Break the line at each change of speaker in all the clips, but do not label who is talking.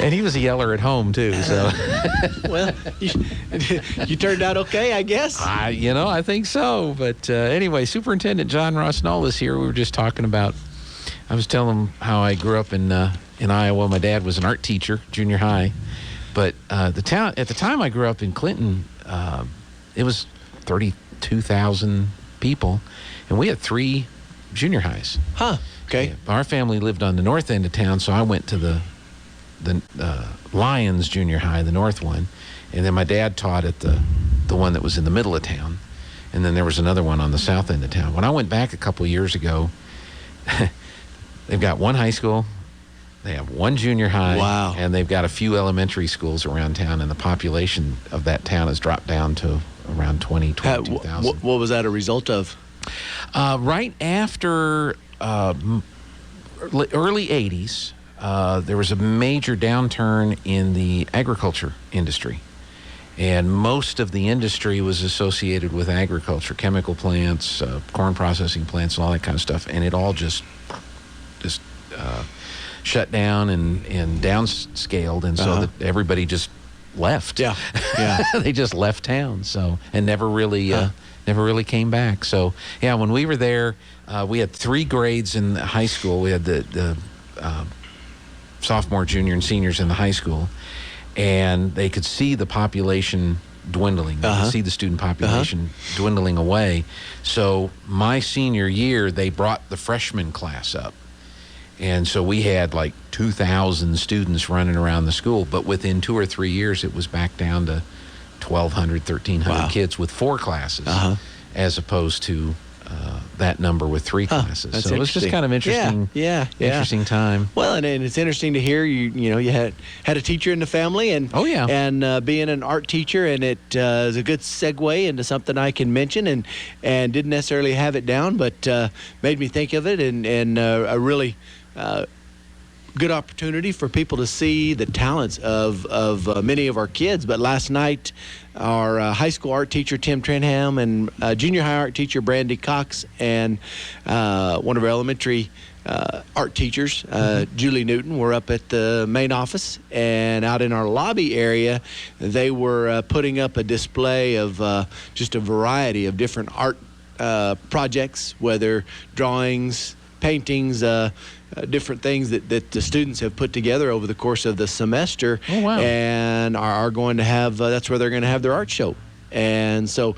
And he was a yeller at home, too. So,
Well, you turned out okay, I guess.
I think so. But anyway, Superintendent John Ross Null is here. We were just talking about, I was telling him how I grew up in Iowa. My dad was an art teacher, junior high. But at the time I grew up in Clinton, it was 32,000 people. And we had 3 junior highs.
Huh. Okay.
Yeah, our family lived on the north end of town, so I went to the Lions Junior High, the north one, and then my dad taught at the one that was in the middle of town, and then there was another one on the south end of town. When I went back a couple of years ago, they've got 1 high school, they have 1 junior high,
wow,
and they've got a few elementary schools around town, and the population of that town has dropped down to around 22,000.
What was that a result of?
Right after early 80s, there was a major downturn in the agriculture industry. And most of the industry was associated with agriculture, chemical plants, corn processing plants, and all that kind of stuff. And it all just shut down and downscaled. And so that everybody just left.
Yeah.
They just left town. So, and never really came back. So, yeah, when we were there, we had 3 grades in the high school. We had the sophomore, junior, and seniors in the high school, and they could see the population dwindling. They could see the student population dwindling away. So my senior year, they brought the freshman class up. And so we had like 2,000 students running around the school, but within 2 or 3 years, it was back down to 1,200, 1,300 kids with 4 classes, as opposed to that number with 3 classes. So it was just kind of interesting. Interesting time.
Well, and it's interesting to hear you had a teacher in the family, and being an art teacher, and it is a good segue into something I can mention, and didn't necessarily have it down, but made me think of it, and a really good opportunity for people to see the talents of many of our kids. But last night, our high school art teacher, Tim Trenham, and junior high art teacher, Brandy Cox, and one of our elementary art teachers, Julie Newton, were up at the main office, and out in our lobby area, they were putting up a display of just a variety of different art projects, whether drawings, paintings, different things that the students have put together over the course of the semester.
Oh, wow.
And are going to have, that's where they're going to have their art show. And so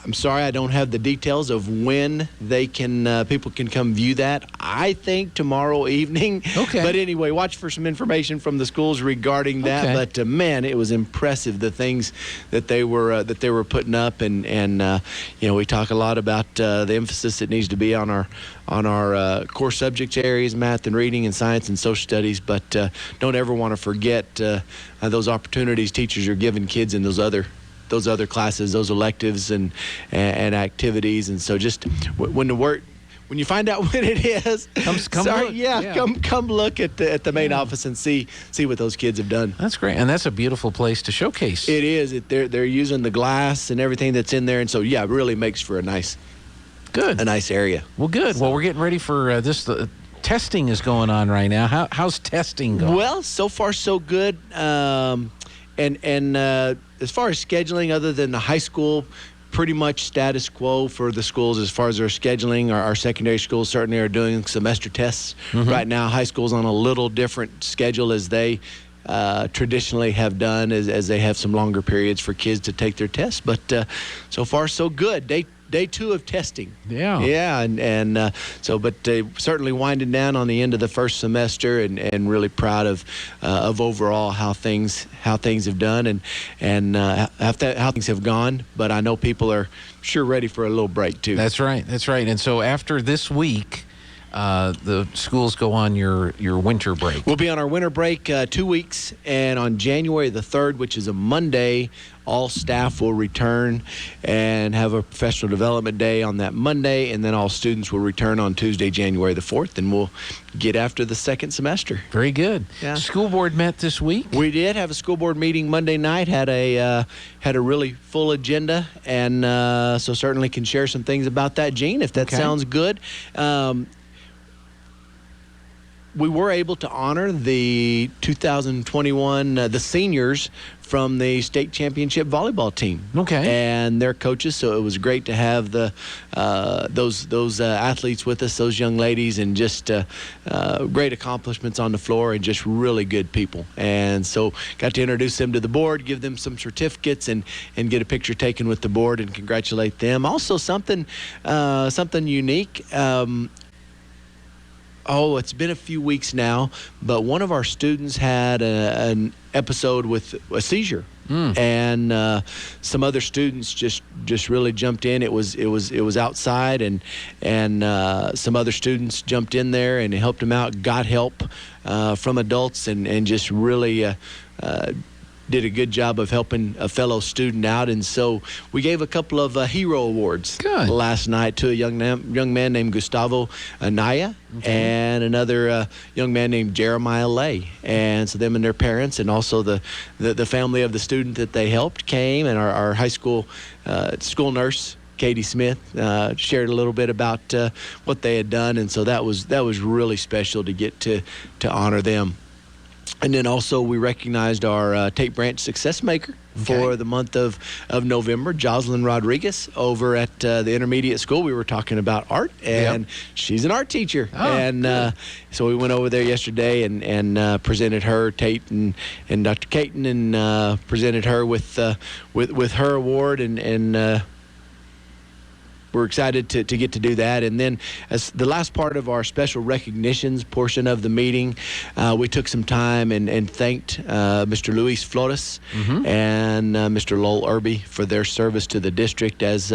I'm sorry I don't have the details of when they can, people can come view that. I think tomorrow evening. Okay. But anyway, watch for some information from the schools regarding that. Okay. But man, it was impressive, the things that they were putting up, and we talk a lot about the emphasis that needs to be on our core subject areas, math and reading and science and social studies. But don't ever want to forget those opportunities teachers are giving kids in those other classes, those electives and activities. And so just when you find out when it is, come look at the main office and see what those kids have done.
That's great, and that's a beautiful place to showcase.
It is. They're using the glass and everything that's in there, and so it really makes for a nice area.
Well, good. So, well, we're getting ready for this. The testing is going on right now. How's testing going?
Well, so far so good. And as far as scheduling, other than the high school, pretty much status quo for the schools as far as their scheduling. Our secondary schools certainly are doing semester tests right now. High school's on a little different schedule, as they traditionally have done, as they have some longer periods for kids to take their tests. But so far so good. Day 2 of testing. Yeah, and but certainly winding down on the end of the first semester, and really proud of overall how things have done, and how things have gone. But I know people are sure ready for a little break too.
That's right. And so after this week, the schools go on your winter break.
We'll be on our winter break 2 weeks, and on January the 3rd, which is a Monday, all staff will return and have a professional development day on that Monday, and then all students will return on Tuesday, January the 4th, and we'll get after the second semester.
Very good. Yeah. School board met this week?
We did have a school board meeting Monday night, had a really full agenda, and so certainly can share some things about that, Gene, if that sounds good. we were able to honor the 2021 the seniors from the state championship volleyball team.
Okay.
And their coaches. So it was great to have those athletes with us, those young ladies, and just great accomplishments on the floor and just really good people. And so got to introduce them to the board, give them some certificates, and get a picture taken with the board and congratulate them. Also something unique. It's been a few weeks now, but one of our students had an episode with a seizure, and some other students just really jumped in. It was outside, and some other students jumped in there and helped him out. Got help from adults, and just really did a good job of helping a fellow student out. And so we gave a couple of hero awards last night to a young man named Gustavo Anaya, and another young man named Jeremiah Lay. And so them and their parents, and also the family of the student that they helped came, and our high school school nurse Katie Smith shared a little bit about what they had done. And so that was really special to get to honor them. And then also we recognized our Tate Branch Success Maker for the month of November, Jocelyn Rodriguez, over at the intermediate school. We were talking about art, and she's an art teacher. So we went over there yesterday and presented her, Tate and Dr. Caton, and presented her with her award, and we're excited to get to do that. And then as the last part of our special recognitions portion of the meeting, we took some time and thanked Mr. Luis Flores and Mr. Lowell Irby for their service to the district as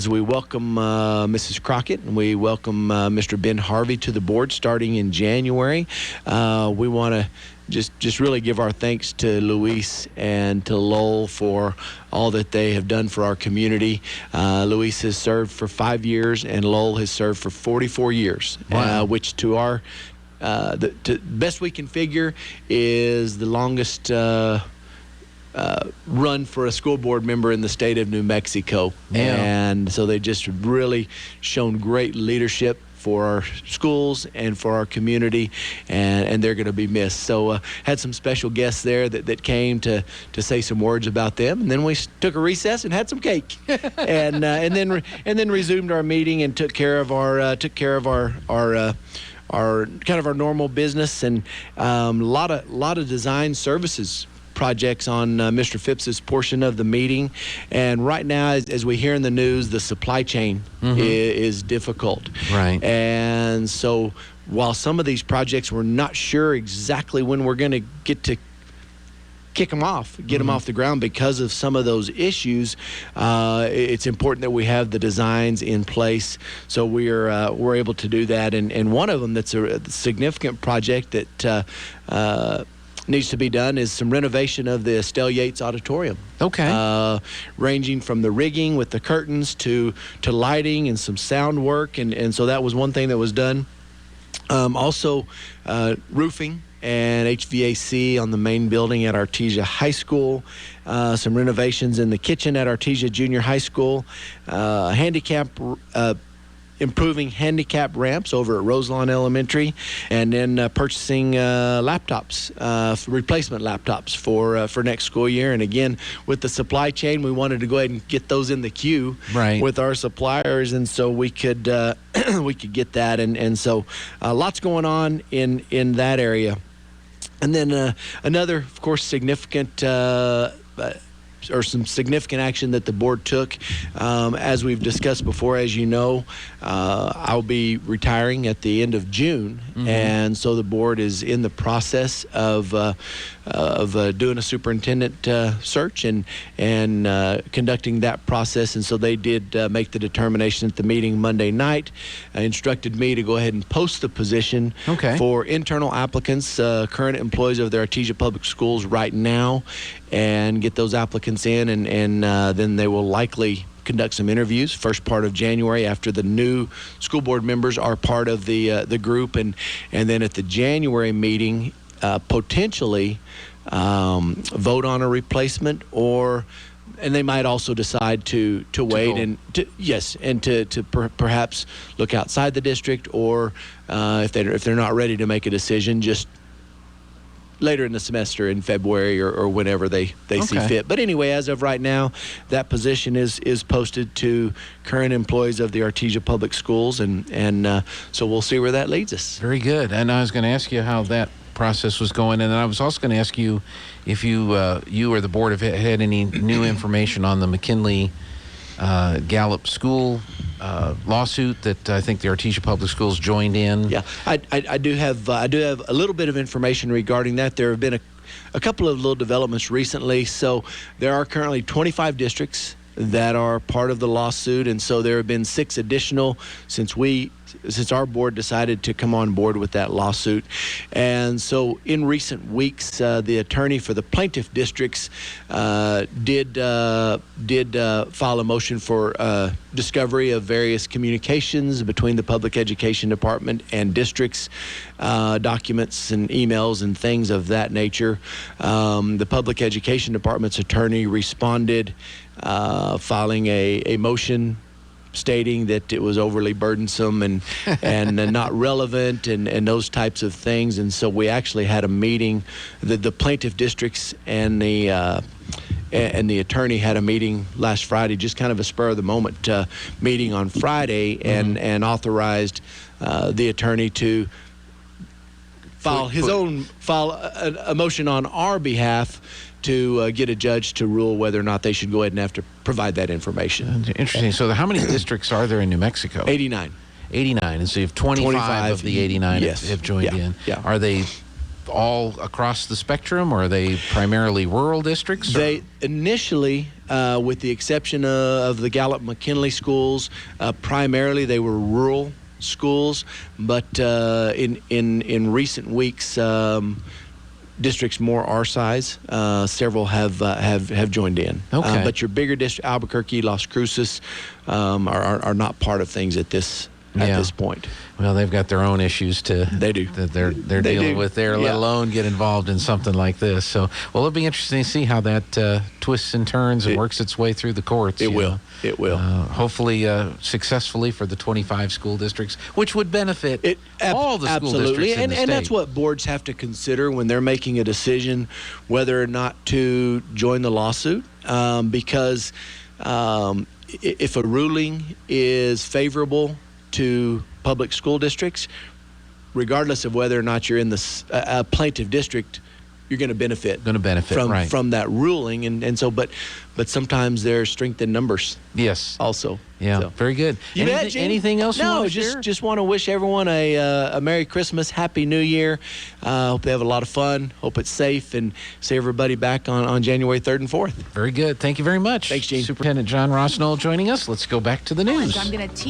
we welcome Mrs. Crockett, and we welcome Mr. Ben Harvey to the board starting in January. We want to just really give our thanks to Luis and to Lowell for all that they have done for our community. Luis has served for 5 years, and Lowell has served for 44 years, which to our best we can figure is the longest run for a school board member in the state of New Mexico. And so they just really shown great leadership for our schools and for our community, and they're going to be missed. So had some special guests there that came to say some words about them, and then we took a recess and had some cake, and then resumed our meeting and took care of our kind of our normal business, and a lot of design services projects on Mr. Phipps's portion of the meeting. And right now, as we hear in the news, the supply chain is difficult.
Right.
And so while some of these projects we're not sure exactly when we're going to get to kick them off, get them off the ground because of some of those issues, it's important that we have the designs in place. So we're able to do that. And one of them that's a significant project that needs to be done is some renovation of the Estelle Yates Auditorium. Ranging from the rigging with the curtains to lighting and some sound work, and so that was one thing that was done. Also roofing and HVAC on the main building at Artesia High School, some renovations in the kitchen at Artesia Junior High School, improving handicap ramps over at Roselawn Elementary, and then purchasing laptops, replacement laptops for next school year. And again, with the supply chain, we wanted to go ahead and get those in the queue with our suppliers, and so we could get that. And so lots going on in that area. And then another, of course, significant some significant action that the board took. As we've discussed before, as you know, I'll be retiring at the end of June, and so the board is in the process of doing a superintendent search and conducting that process. And so they did make the determination at the meeting Monday night, instructed me to go ahead and post the position for internal applicants, current employees of the Artesia Public Schools right now, and get those applicants in, and then they will likely conduct some interviews first part of January after the new school board members are part of the group, and then at the January meeting potentially vote on a replacement or they might also decide to wait and to perhaps look outside the district, or if they're not ready to make a decision, just later in the semester in February or whenever they see fit. But anyway, as of right now, that position is posted to current employees of the Artesia Public Schools, and so we'll see where that leads us.
Very good. And I was going to ask you how that process was going, and then I was also going to ask you if you or the board have had any new information on the McKinley Gallup school lawsuit that I think the Artesia Public Schools joined in.
Yeah, I do have a little bit of information regarding that. There have been a couple of little developments recently. So there are currently 25 districts that are part of the lawsuit, and so there have been 6 additional since our board decided to come on board with that lawsuit. And so in recent weeks, the attorney for the plaintiff districts did file a motion for discovery of various communications between the public education department and districts, documents and emails and things of that nature. The public education department's attorney responded, filing a motion stating that it was overly burdensome and not relevant and those types of things. And so we actually had a meeting. The plaintiff districts and the attorney had a meeting last Friday, just kind of a spur of the moment meeting on Friday, and authorized the attorney to file a motion on our behalf to get a judge to rule whether or not they should go ahead and have to provide that information.
Interesting. So how many districts are there in New Mexico?
89.
89. And so you have 25 of the 89 have joined in.
Yeah.
Are they all across the spectrum, or are they primarily rural districts?
They initially, with the exception of the Gallup McKinley schools, primarily they were rural schools, but in recent weeks, districts more our size, several have joined in.
Okay.
But your bigger district, Albuquerque, Las Cruces, are not part of things at this point.
Well, they've got their own issues that they're dealing with there, let alone get involved in something like this. So, well, it'll be interesting to see how that twists and turns and works its way through the courts.
It will.
Hopefully successfully for the 25 school districts, which would benefit all the school districts in the state.
And that's what boards have to consider when they're making a decision whether or not to join the lawsuit, because if a ruling is favorable to public school districts, regardless of whether or not you're in the plaintiff district, you're going to benefit from that ruling, and so but sometimes there's strength in numbers.
Yes.
Also.
Yeah. So. Very good. Anything else?
No. Just want to wish everyone a Merry Christmas, Happy New Year. Hope they have a lot of fun. Hope it's safe, and see everybody back on January 3rd and 4th.
Very good. Thank you very much.
Thanks, Gene.
Superintendent John Ross Null joining us. Let's go back to the news.
I'm going to teach